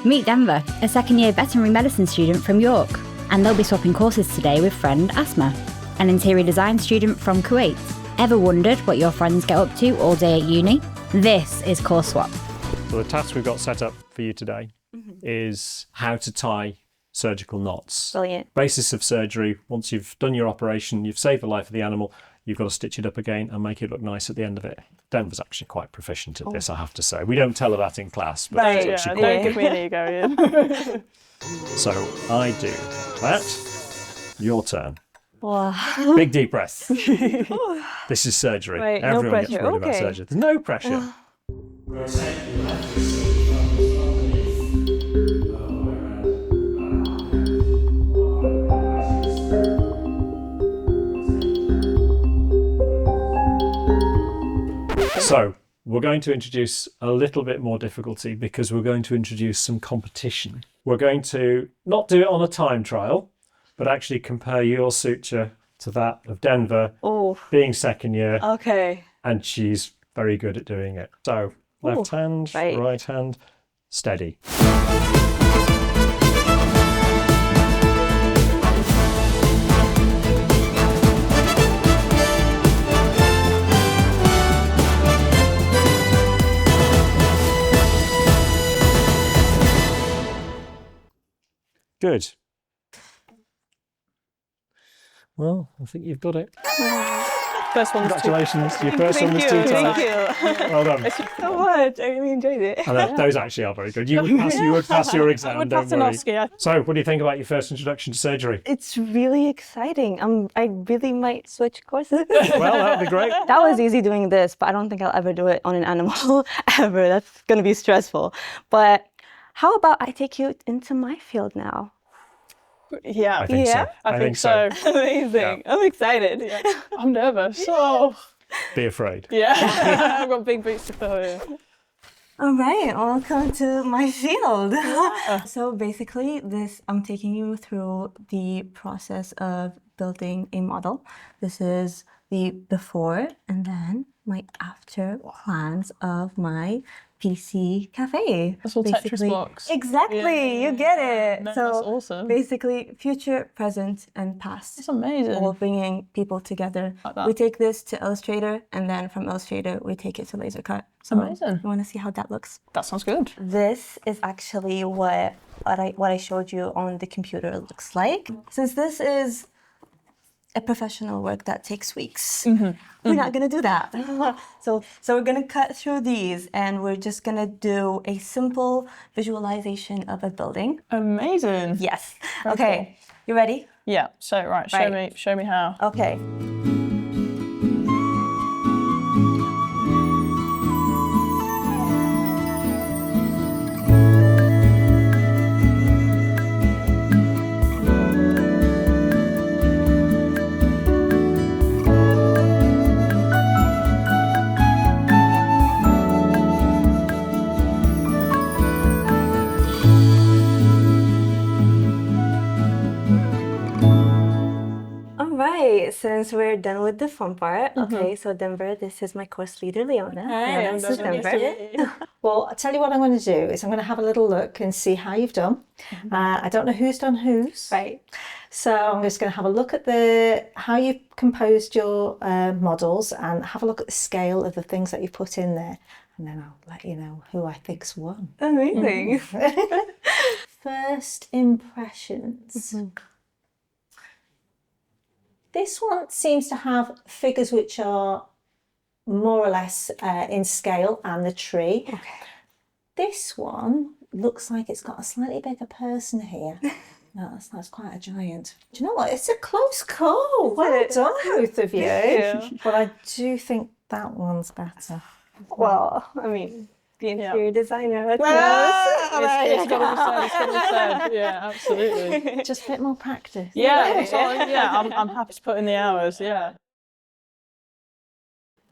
Meet Denver, a second-year veterinary medicine student from York. And they'll be swapping courses today with friend Asma, an interior design student from Kuwait. Ever wondered what your friends get up to all day at uni? This is Course Swap. So the task we've got set up for you today is how to tie surgical knots. Brilliant. Basis of surgery, once you've done your operation, you've saved the life of the animal, you've got to stitch it up again and make it look nice at the end of it. Denver's actually quite proficient at this, I have to say. We don't tell her that in class, but Right, she's yeah, actually don't quite give me an ego, Ian. So I do that. Your turn. Wow. Big deep breath. This is surgery. Right, no Everyone gets pressure, worried about okay. surgery. There's no pressure. So we're going to introduce a little bit more difficulty because we're going to introduce some competition. We're going to not do it on a time trial, but actually compare your suture to that of Denver, being second year, Okay. and she's very good at doing it. So left hand, right. right hand, steady. Good. Well, I think you've got it. First one. Congratulations. Your first one was too tight. Thank you. Well done. So much. I really enjoyed it. And those actually are very good. You would pass your exam, I would don't pass an worry. Oscar. So, what do you think about your first introduction to surgery? It's really exciting. I really might switch courses. Well, that would be great. That was easy doing this, but I don't think I'll ever do it on an animal ever. That's going to be stressful. But how about I take you into my field now? Yeah. I think so. I think so. Amazing. Yeah. I'm excited. Yeah. I'm nervous. Oh. Be afraid. Yeah. I've got big boots to fill here. All right, welcome to my field. So basically, I'm taking you through the process of building a model. This is the before and then my after plans of my PC cafe. That's all Tetris blocks. Exactly, you get it. No, so that's awesome. basically, future, present, and past. It's amazing. All bringing people together. Like that. We take this to Illustrator, and then from Illustrator, we take it to LaserCut. So Amazing. you want to see how that looks? That sounds good. This is actually what I showed you on the computer looks like. Since this is a professional work that takes weeks, we're not gonna do that. So we're gonna cut through these, and we're just gonna do a simple visualization of a building. Amazing. Yes. Very Okay. You ready? Yeah. So right, show me how. Okay. Since we're done with the fun part, okay, so Denver, this is my course leader, Leona. Hey, Leona, this is Denver. Well, I'll tell you what I'm going to do is I'm going to have a little look and see how you've done. I don't know who's done whose. Right. So I'm just going to have a look at how you've composed your models and have a look at the scale of the things that you've put in there. And then I'll let you know who I think's won. Amazing. First impressions. This one seems to have figures which are more or less in scale, and the tree. Okay. This one looks like it's got a slightly bigger person here. No, that's quite a giant. Do you know what? It's a close call. Well done, both of you. But I do think that one's better. Well, I mean, the interior designer. It's got to be said. It's got to be said. Yeah, absolutely. Just a bit more practice. Yeah. So, I'm happy to put in the hours. Yeah.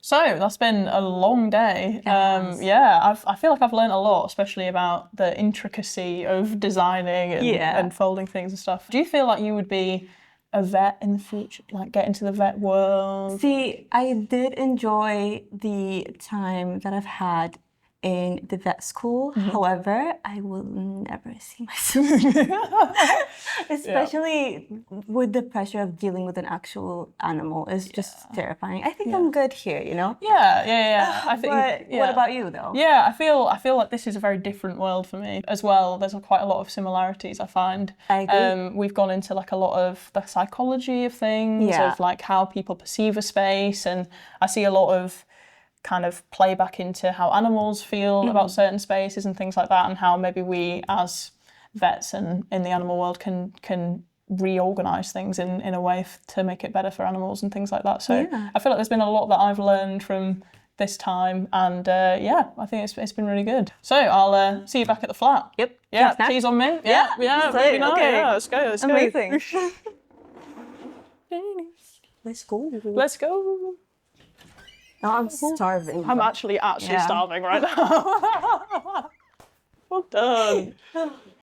So that's been a long day. I feel like I've learned a lot, especially about the intricacy of designing and folding things and stuff. Do you feel like you would be a vet in the future, like get into the vet world? See, I did enjoy the time that I've had in the vet school. However, I will never see myself, especially with the pressure of dealing with an actual animal. It's just terrifying. I think I'm good here, you know? Yeah. I think. But what about you, though? Yeah, I feel like this is a very different world for me as well. There's quite a lot of similarities, I find. I agree. We've gone into like a lot of the psychology of things, of like how people perceive a space, and I see a lot of kind of play back into how animals feel about certain spaces and things like that, and how maybe we as vets and in the animal world can reorganize things in a way to make it better for animals and things like that. So I feel like there's been a lot that I've learned from this time, and I think it's been really good. So I'll see you back at the flat. Yep. Yeah, cheese on me. Yeah, really nice. Okay. Yeah, let's go. Amazing. Let's go. Let's go. Oh, I'm starving. I'm actually starving right now. Well done.